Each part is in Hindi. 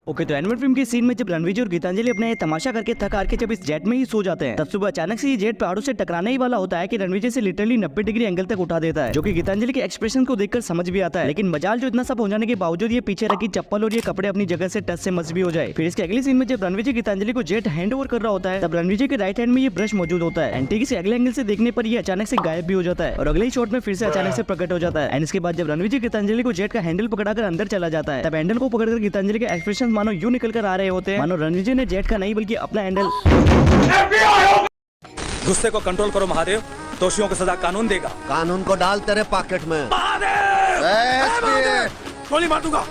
ओके तो एनिमल फिल्म के सीन में जब रणवीर और गीतांजलि अपने तमाशा करके थक हार के जब इस जेट में ही सो जाते हैं, तब सुबह अचानक से ये जेट पहाड़ों से टकराने ही वाला होता है कि रणवीर से लिटरली 90 डिग्री एंगल तक उठा देता है, जो कि गीतांजलि के एक्सप्रेशन को देखकर समझ भी आता है। लेकिन मजाल जो इतना सब हो जाने के बावजूद ये पीछे रखी चप्पल और ये कपड़े अपनी जगह से टच से मस भी हो जाए। फिर इसके अगले सीन में जब रणवीर गीतांजलि को जेट हैंड ओवर कर रहा होता है, तब रणवीर के राइट हैंड में ये ब्रश मौजूद होता है एंड ठीक से अगले एंगल से देखने पर ये अचानक से गायब भी हो जाता है और अगले ही शॉट में फिर से अचानक से प्रकट हो जाता है। एंड इसके बाद जब रणवीर गीतांजलि को जेट का हैंडल पकड़ाकर अंदर चला जाता है, तब हैंडल को पकड़कर गीतांजलि के एक्सप्रेशन मानो यूं निकल कर आ रहे होते हैं मानो रणवीर ने जेट का नहीं बल्कि अपना हैंडल। गुस्से को कंट्रोल करो महादेव, दोषियों को सजा कानून देगा। कानून को डाल तेरे पॉकेट में। गोली मार दूंगा।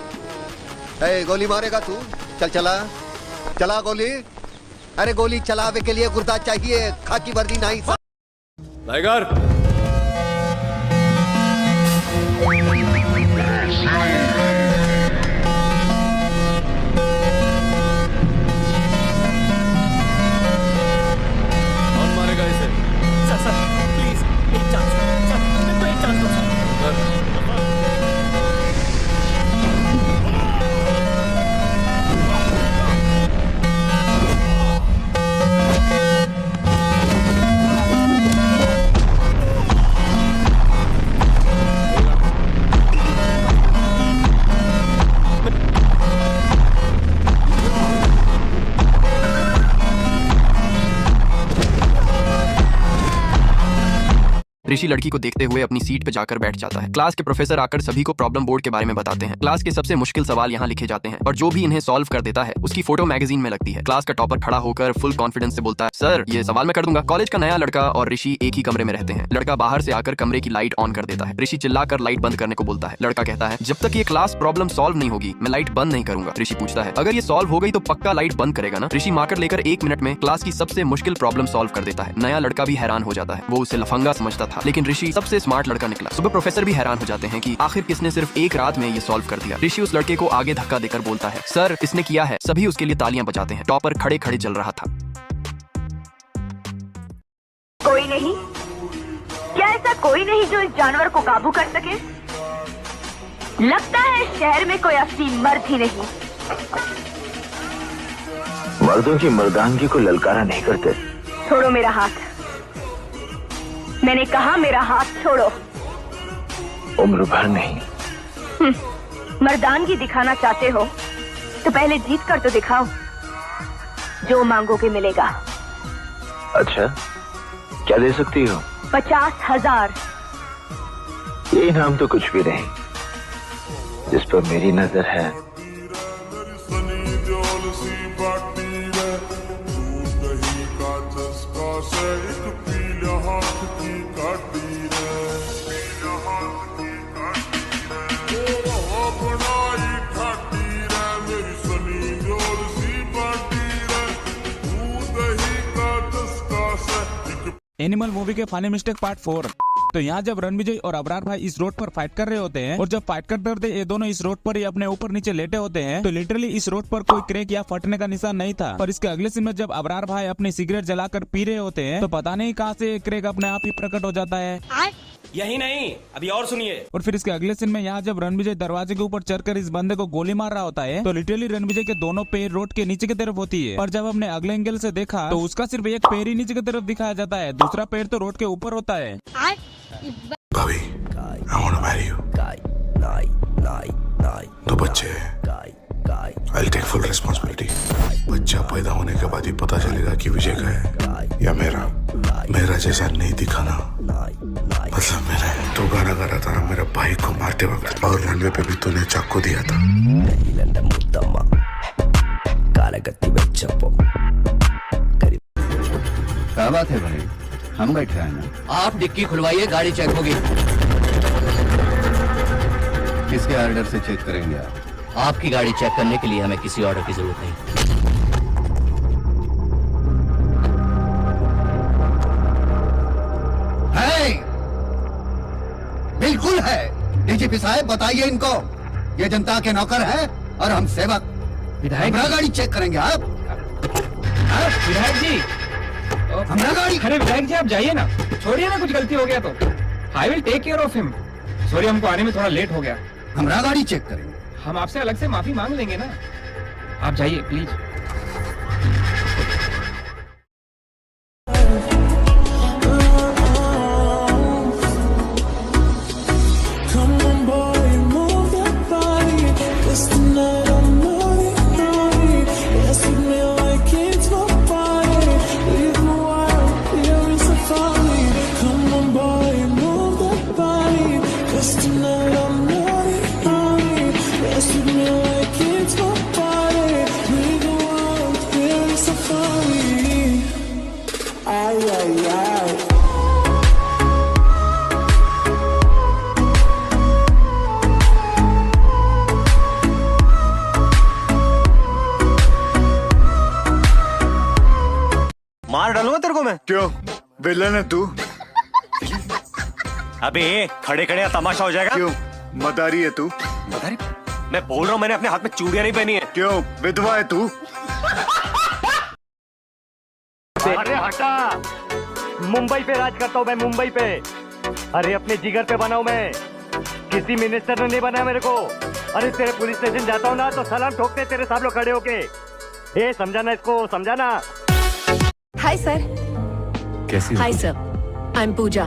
गोली मारेगा तू? चल चला चला गोली। अरे गोली चलावे के लिए गुर्दा चाहिए, खाकी वर्दी नहीं। टाइगर ऋषि लड़की को देखते हुए अपनी सीट पे जाकर बैठ जाता है। क्लास के प्रोफेसर आकर सभी को प्रॉब्लम बोर्ड के बारे में बताते हैं। क्लास के सबसे मुश्किल सवाल यहाँ लिखे जाते हैं और जो भी इन्हें सॉल्व कर देता है उसकी फोटो मैगजीन में लगती है। क्लास का टॉपर खड़ा होकर फुल कॉन्फिडेंस से बोलता है, सर ये सवाल मैं कर दूंगा। कॉलेज का नया लड़का और ऋषि एक ही कमरे में रहते हैं। लड़का बाहर से आकर कमरे की लाइट ऑन कर देता है। ऋषि चिल्लाकर लाइट बंद करने को बोलता है। लड़का कहता है, जब तक ये क्लास प्रॉब्लम सॉल्व नहीं होगी मैं लाइट बंद नहीं करूंगा। ऋषि पूछता है, अगर ये सॉल्व हो गई तो पक्का लाइट बंद करेगा ना? ऋषि मार्कर लेकर 1 मिनट में क्लास की सबसे मुश्किल प्रॉब्लम सॉल्व कर देता है। नया लड़का भी हैरान हो जाता है, वो उसे लफंगा समझता था लेकिन ऋषि सबसे स्मार्ट लड़का निकला। सुबह प्रोफेसर भी हैरान हो जाते हैं कि आखिर किसने सिर्फ 1 रात में ये सॉल्व कर दिया। ऋषि उस लड़के को आगे धक्का देकर बोलता है, सर इसने किया है। सभी उसके लिए तालियां बजाते हैं। टॉपर खड़े खड़े जल रहा था। कोई नहीं? क्या ऐसा कोई नहीं जो इस जानवर को काबू कर सके? लगता है शहर में कोई असली मर्द ही नहीं। मर्दों की मर्दानगी को ललकारा नहीं करते। छोड़ो मेरा हाथ, मैंने कहा मेरा हाथ छोड़ो। उम्र भर नहीं। मर्दानगी दिखाना चाहते हो तो पहले जीत कर तो दिखाओ, जो मांगोगे मिलेगा। अच्छा क्या दे सकती हो? 50,000। ये इनाम तो कुछ भी नहीं, जिस पर मेरी नजर है। एनिमल मूवी के फनी मिस्टेक पार्ट 4। तो यहाँ जब रणविजय और अबरार भाई इस रोड पर फाइट कर रहे होते हैं और जब फाइट करते करते ये दोनों इस रोड पर ही अपने ऊपर नीचे लेटे होते हैं, तो लिटरली इस रोड पर कोई क्रैक या फटने का निशान नहीं था। पर इसके अगले सीन में जब अबरार भाई अपनी सिगरेट जलाकर पी रहे होते हैं तो पता नहीं कहाँ से क्रैक अपने आप ही प्रकट हो जाता है। यही नहीं, अभी और सुनिए। और फिर इसके अगले सीन में यहाँ जब रणविजय दरवाजे के ऊपर चढ़कर इस बंदे को गोली मार रहा होता है, तो लिटरली रणविजय के दोनों पैर रोड के नीचे की तरफ होती है। पर जब हमने अगले एंगल से देखा तो उसका सिर्फ एक पैर ही नीचे की तरफ दिखाया जाता है, दूसरा पैर तो रोड के ऊपर होता है। भाभी, I want to marry you. दो बच्चे हैं। I'll take full responsibility. बच्चा पैदा होने के बाद ही पता चलेगा कि विजय का है या मेरा जैसा नहीं दिखाना। मतलब मेरा तो गाना गा रहा था मेरा भाई को मारते वक्त, और रनवे पे भी तूने चाकू दिया था। क्या बात है भाई, हम बैठे हैं ना। आप डिक्की खुलवाइए, गाड़ी चेक होगी। किसके ऑर्डर से चेक करेंगे आप? आपकी गाड़ी चेक करने के लिए हमें किसी ऑर्डर की जरूरत नहीं। है, बिल्कुल है। डीजीपी साहब बताइए इनको, ये जनता के नौकर है और हम सेवक। विधायक गाड़ी चेक करेंगे आप? विधायक जी, हमारा गाड़ी। अरे विधायक जी आप जाइए ना, छोड़िए ना, कुछ गलती हो गया तो I will take care of him. Sorry, हमको आने में थोड़ा लेट हो गया। हमारा गाड़ी चेक करेंगे। हम आपसे अलग से माफी मांग लेंगे ना। आप जाइए प्लीज। मार डालूंगा तेरे को मैं। क्यों, विलन है तू? अबे खड़े खड़े तमाशा हो जाएगा। क्यों, मदारी है तू? मदारी? मैं बोल रहा हूँ मैंने अपने हाथ में चूड़ियां नहीं पहनी है। क्यों, विधवा है तू? अरे हटा, मुंबई पे राज करता हूँ मैं, मुंबई पे। अरे अपने जिगर पे बना हूँ मैं, किसी मिनिस्टर ने नहीं बनाया मेरे को। अरे तेरे पुलिस स्टेशन जाता हूँ ना तो सलाम ठोकते तेरे सब लोग खड़े होके। ए समझाना इसको, समझाना। Hi sir. कैसी हो? Hi sir, I am Pooja.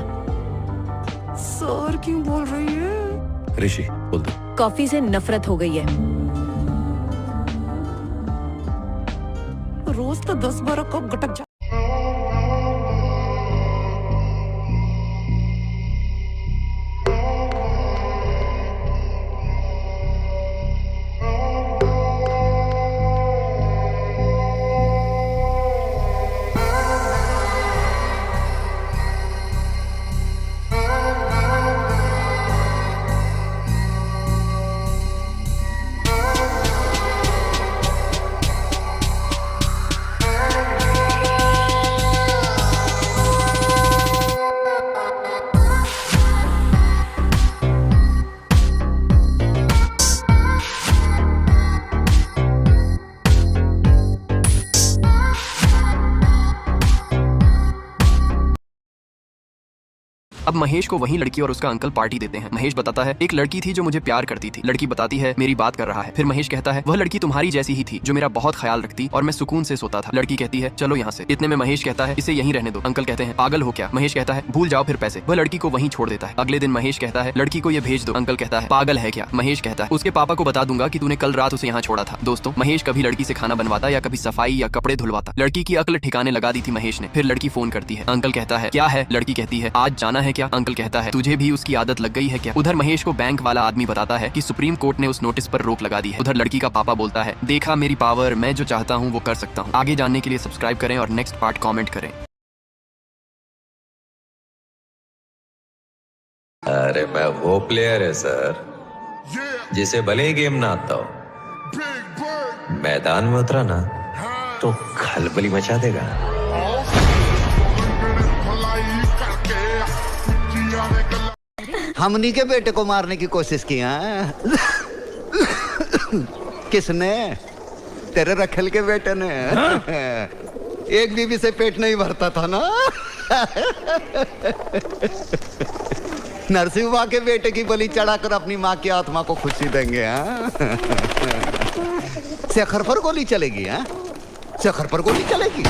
Sir क्यों बोल रही है? ऋषि बोल दो। कॉफी से नफरत हो गई है। रोज तो 10-12 कप गटक जा। अब महेश को वही लड़की और उसका अंकल पार्टी देते हैं। महेश बताता है एक लड़की थी जो मुझे प्यार करती थी। लड़की बताती है मेरी बात कर रहा है। फिर महेश कहता है वह लड़की तुम्हारी जैसी ही थी जो मेरा बहुत ख्याल रखती और मैं सुकून से सोता था। लड़की कहती है चलो यहाँ से। इतने में महेश कहता है इसे यहीं रहने दो। अंकल कहते हैं पागल हो क्या? महेश कहता है भूल जाओ फिर पैसे। वह लड़की को वहीं छोड़ देता है। अगले दिन महेश कहता है लड़की को ये भेज दो। अंकल कहता है पागल है क्या? महेश कहता है उसके पापा को बता दूंगा कि तूने कल रात उसे यहाँ छोड़ा था। दोस्तों, महेश कभी लड़की से खाना बनवाता या कभी सफाई या कपड़े धुलवाता। लड़की की अक्ल ठिकाने लगा दी थी महेश ने। फिर लड़की फोन करती है। अंकल कहता है क्या है? लड़की कहती है आज जाना है क्या? अंकल कहता है तुझे भी उसकी आदत लग गई है क्या? उधर महेश को बैंक वाला आदमी बताता है कि सुप्रीम कोर्ट ने उस नोटिस पर रोक लगा दी है। उधर लड़की का पापा बोलता है देखा मेरी पावर, मैं जो चाहता हूँ वो कर सकता हूँ। आगे जानने के लिए सब्सक्राइब करें और नेक्स्ट पार्ट कमेंट करें। अरे मैं वो प्लेयर है सर जिसे भले ही गेम ना आता हो, मैदान में उतरा ना तो खलबली मचा देगा। हमनी के बेटे को मारने की कोशिश की हाँ? किसने? तेरे रखेल के बेटे ने। एक बीवी से पेट नहीं भरता था ना। नरसिम्हा के बेटे की बलि चढ़ाकर अपनी माँ की आत्मा को खुशी देंगे हाँ? शेखर पर गोली चलेगी हाँ? शेखर पर गोली चलेगी।